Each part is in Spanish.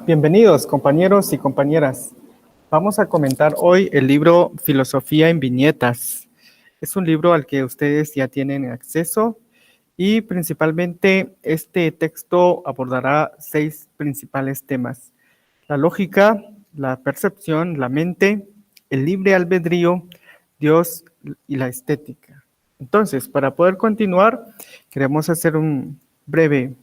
Bienvenidos, compañeros y compañeras. Vamos a comentar hoy el libro Filosofía en Viñetas. Es un libro al que ustedes ya tienen acceso y principalmente este texto abordará 6 principales temas: la lógica, la percepción, la mente, el libre albedrío, Dios y la estética. Entonces, para poder continuar, queremos hacer un breve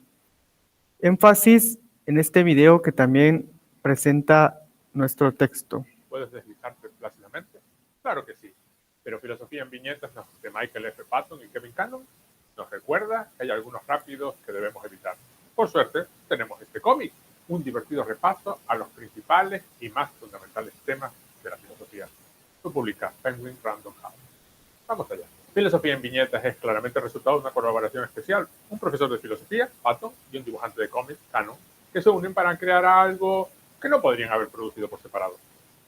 énfasis en este video que también presenta nuestro texto. ¿Puedes deslizarte plácidamente? Claro que sí, pero Filosofía en Viñetas de Michael F. Patton y Kevin Cannon nos recuerda que hay algunos rápidos que debemos evitar. Por suerte, tenemos este cómic, un divertido repaso a los principales y más fundamentales temas de la filosofía. Lo publica Penguin Random House. Vamos allá. Filosofía en Viñetas es claramente el resultado de una colaboración especial. Un profesor de filosofía, Patton, y un dibujante de cómics, Cannon, que se unen para crear algo que no podrían haber producido por separado.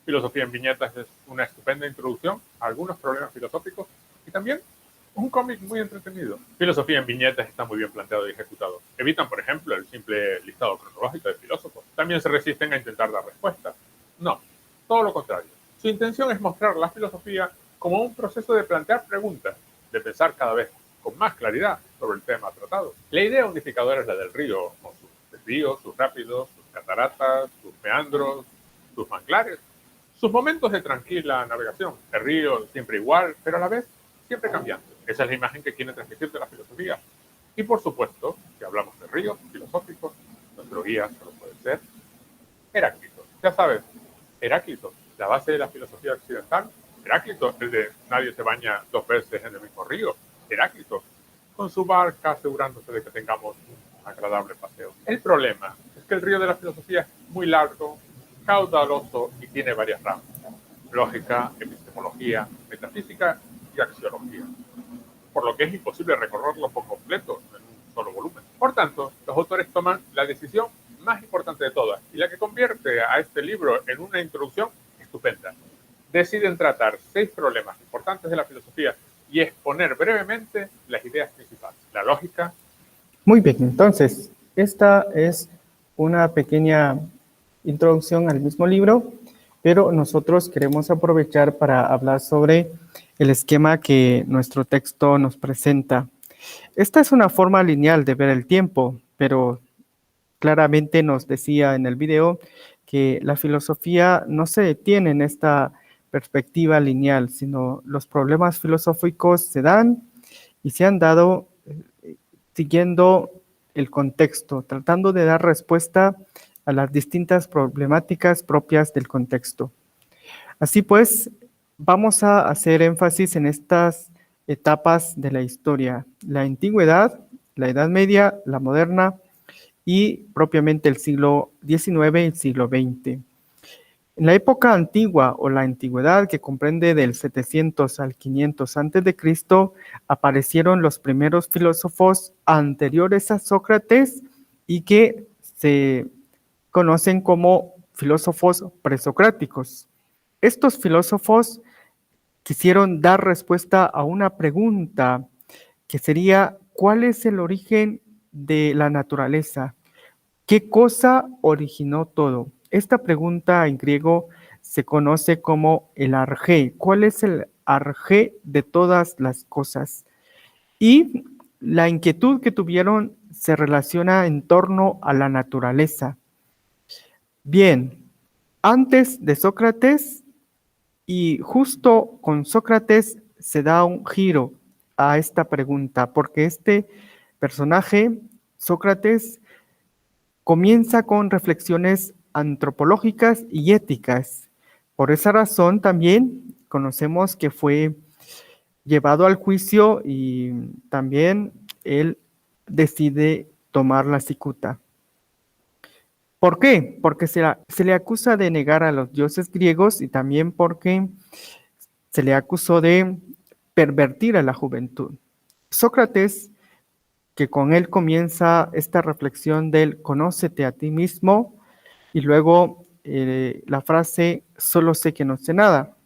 Filosofía en Viñetas es una estupenda introducción a algunos problemas filosóficos y también un cómic muy entretenido. Filosofía en Viñetas está muy bien planteado y ejecutado. Evitan, por ejemplo, el simple listado cronológico de filósofos. También se resisten a intentar dar respuestas. No, todo lo contrario. Su intención es mostrar la filosofía como un proceso de plantear preguntas, de pensar cada vez con más claridad sobre el tema tratado. La idea unificadora es la del río, con sus desvíos, sus rápidos, sus cataratas, sus meandros, sus manglares, sus momentos de tranquila navegación. El río siempre igual, pero a la vez siempre cambiante. Esa es la imagen que quiere transmitirte la filosofía. Y por supuesto, si hablamos de ríos filosóficos, nuestro guía solo puede ser Heráclito. Ya sabes, Heráclito, la base de la filosofía occidental. Heráclito, el de nadie se baña 2 veces en el mismo río. Heráclito, con su barca asegurándose de que tengamos un agradable paseo. El problema es que el río de la filosofía es muy largo, caudaloso y tiene varias ramas: lógica, epistemología, metafísica y axiología, por lo que es imposible recorrerlo por completo en un solo volumen. Por tanto, los autores toman la decisión más importante de todas y la que convierte a este libro en una introducción estupenda. Deciden tratar 6 problemas importantes de la filosofía y exponer brevemente las ideas principales. La lógica. Muy bien, entonces, esta es una pequeña introducción al mismo libro, pero nosotros queremos aprovechar para hablar sobre el esquema que nuestro texto nos presenta. Esta es una forma lineal de ver el tiempo, pero claramente nos decía en el video que la filosofía no se detiene en esta perspectiva lineal, sino los problemas filosóficos se dan y se han dado siguiendo el contexto, tratando de dar respuesta a las distintas problemáticas propias del contexto. Así pues, vamos a hacer énfasis en estas etapas de la historia: la antigüedad, la Edad Media, la moderna y propiamente el siglo XIX y el siglo XX. En la época antigua o la antigüedad, que comprende del 700 al 500 a.C., aparecieron los primeros filósofos anteriores a Sócrates y que se conocen como filósofos presocráticos. Estos filósofos quisieron dar respuesta a una pregunta que sería: ¿cuál es el origen de la naturaleza? ¿Qué cosa originó todo? Esta pregunta en griego se conoce como el arjé. ¿Cuál es el arjé de todas las cosas? Y la inquietud que tuvieron se relaciona en torno a la naturaleza. Bien, antes de Sócrates y justo con Sócrates se da un giro a esta pregunta, porque este personaje, Sócrates, comienza con reflexiones antropológicas y éticas. Por esa razón también conocemos que fue llevado al juicio y también él decide tomar la cicuta. ¿Por qué? Porque se le acusa de negar a los dioses griegos y también porque se le acusó de pervertir a la juventud. Sócrates, que con él comienza esta reflexión del conócete a ti mismo, y luego la frase solo sé que no sé nada.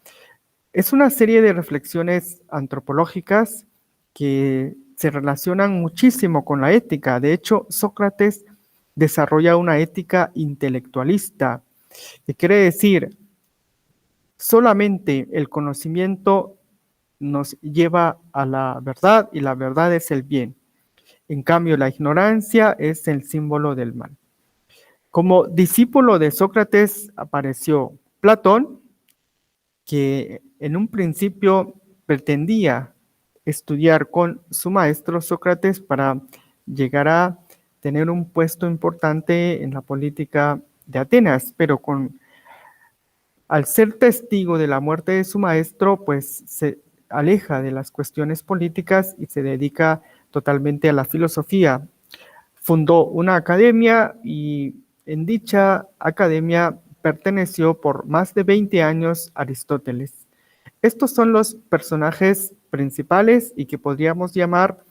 Es una serie de reflexiones antropológicas que se relacionan muchísimo con la ética. De hecho, Sócrates desarrolla una ética intelectualista, que quiere decir, solamente el conocimiento nos lleva a la verdad y la verdad es el bien. En cambio, la ignorancia es el símbolo del mal. Como discípulo de Sócrates apareció Platón, que en un principio pretendía estudiar con su maestro Sócrates para llegar a tener un puesto importante en la política de Atenas, pero al ser testigo de la muerte de su maestro, pues se aleja de las cuestiones políticas y se dedica totalmente a la filosofía. Fundó una academia y en dicha academia perteneció por más de 20 años Aristóteles. Estos son los personajes principales y que podríamos llamar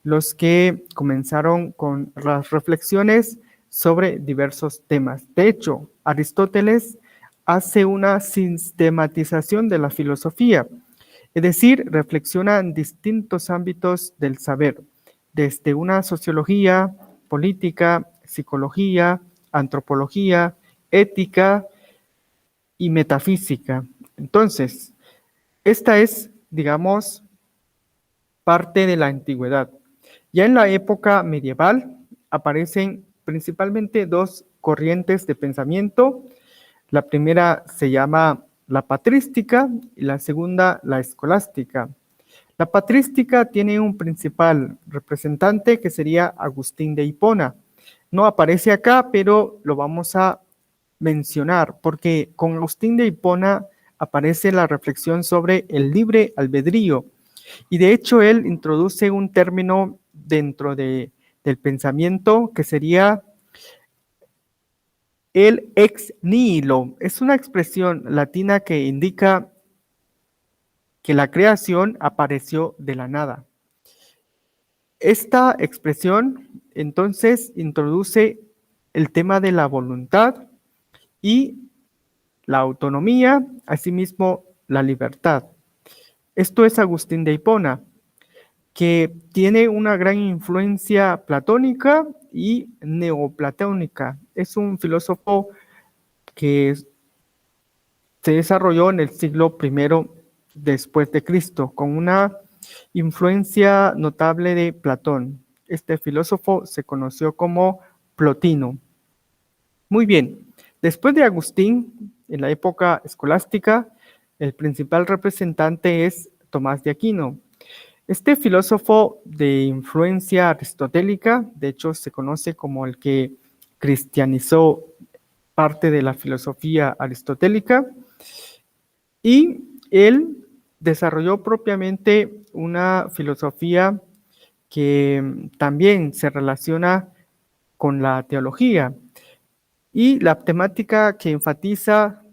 los que comenzaron con las reflexiones sobre diversos temas. De hecho, Aristóteles hace una sistematización de la filosofía, es decir, reflexiona en distintos ámbitos del saber, desde una sociología, política, psicología, antropología, ética y metafísica. Entonces, esta es, digamos, parte de la antigüedad. Ya en la época medieval aparecen principalmente dos corrientes de pensamiento. La primera se llama la patrística y la segunda la escolástica. La patrística tiene un principal representante que sería Agustín de Hipona. No aparece acá, pero lo vamos a mencionar porque con Agustín de Hipona aparece la reflexión sobre el libre albedrío. Y de hecho él introduce un término dentro del pensamiento que sería el ex nihilo. Es una expresión latina que indica que la creación apareció de la nada. Esta expresión entonces introduce el tema de la voluntad y la autonomía, asimismo la libertad. Esto es Agustín de Hipona, que tiene una gran influencia platónica y neoplatónica. Es un filósofo que se desarrolló en el siglo I después de Cristo, con una influencia notable de Platón. Este filósofo se conoció como Plotino. Muy bien, después de Agustín, en la época escolástica, el principal representante es Tomás de Aquino. Este filósofo de influencia aristotélica, de hecho, se conoce como el que cristianizó parte de la filosofía aristotélica, y él desarrolló propiamente una filosofía que también se relaciona con la teología. Y la temática que enfatiza,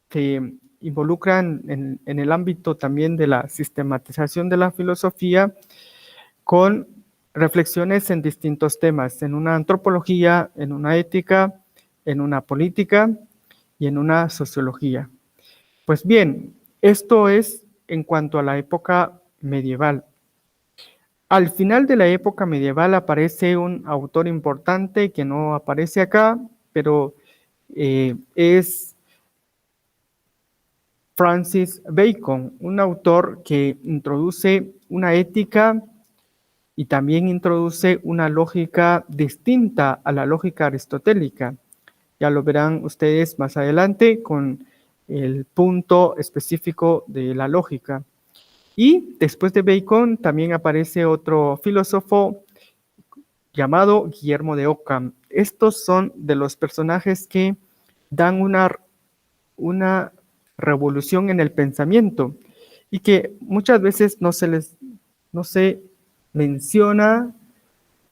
que involucran en el ámbito también de la sistematización de la filosofía, con reflexiones en distintos temas, en una antropología, en una ética, en una política y en una sociología. Pues bien, esto es en cuanto a la época medieval. Al final de la época medieval aparece un autor importante que no aparece acá, pero es Francis Bacon, un autor que introduce una ética y también introduce una lógica distinta a la lógica aristotélica. Ya lo verán ustedes más adelante con el punto específico de la lógica. Y después de Bacon también aparece otro filósofo llamado Guillermo de Ockham. Estos son de los personajes que dan una revolución en el pensamiento y que muchas veces no se menciona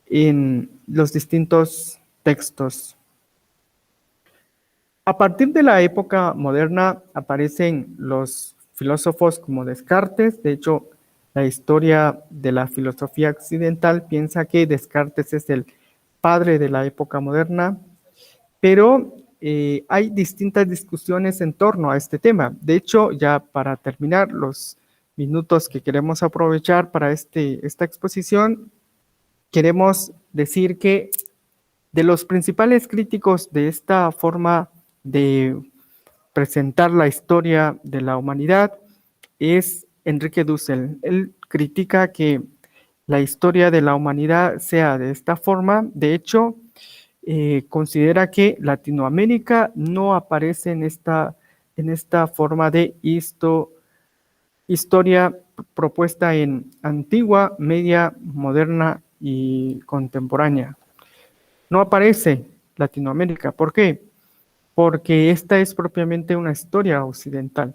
en los distintos textos. A partir de la época moderna aparecen los filósofos como Descartes. De hecho, la historia de la filosofía occidental piensa que Descartes es el padre de la época moderna, pero hay distintas discusiones en torno a este tema. De hecho, ya para terminar los minutos que queremos aprovechar para esta exposición, queremos decir que De los principales críticos de esta forma de presentar la historia de la humanidad es Enrique Dussel. Él critica que la historia de la humanidad sea de esta forma. De hecho, considera que Latinoamérica no aparece en esta forma de historia propuesta en antigua, media, moderna y contemporánea. No aparece Latinoamérica. ¿Por qué? Porque esta es propiamente una historia occidental.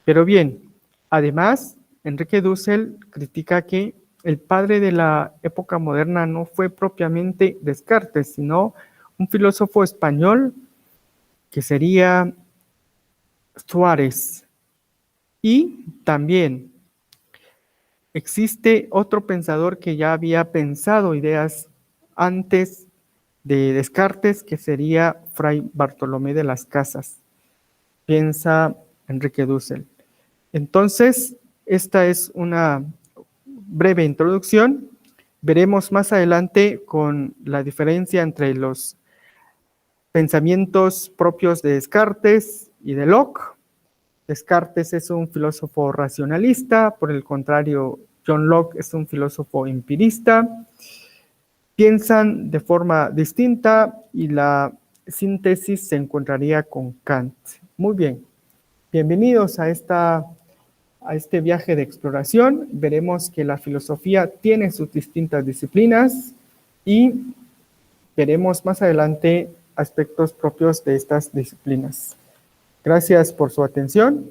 Pero bien, además, Enrique Dussel critica que el padre de la época moderna no fue propiamente Descartes, sino un filósofo español que sería Suárez. Y también existe otro pensador que ya había pensado ideas antes de Descartes, que sería Fray Bartolomé de las Casas. Piensa Enrique Dussel. Entonces, esta es una breve introducción. Veremos más adelante con la diferencia entre los pensamientos propios de Descartes y de Locke. Descartes es un filósofo racionalista, por el contrario, John Locke es un filósofo empirista. Piensan de forma distinta y la síntesis se encontraría con Kant. Muy bien, bienvenidos a este viaje de exploración. Veremos que la filosofía tiene sus distintas disciplinas y veremos más adelante aspectos propios de estas disciplinas. Gracias por su atención.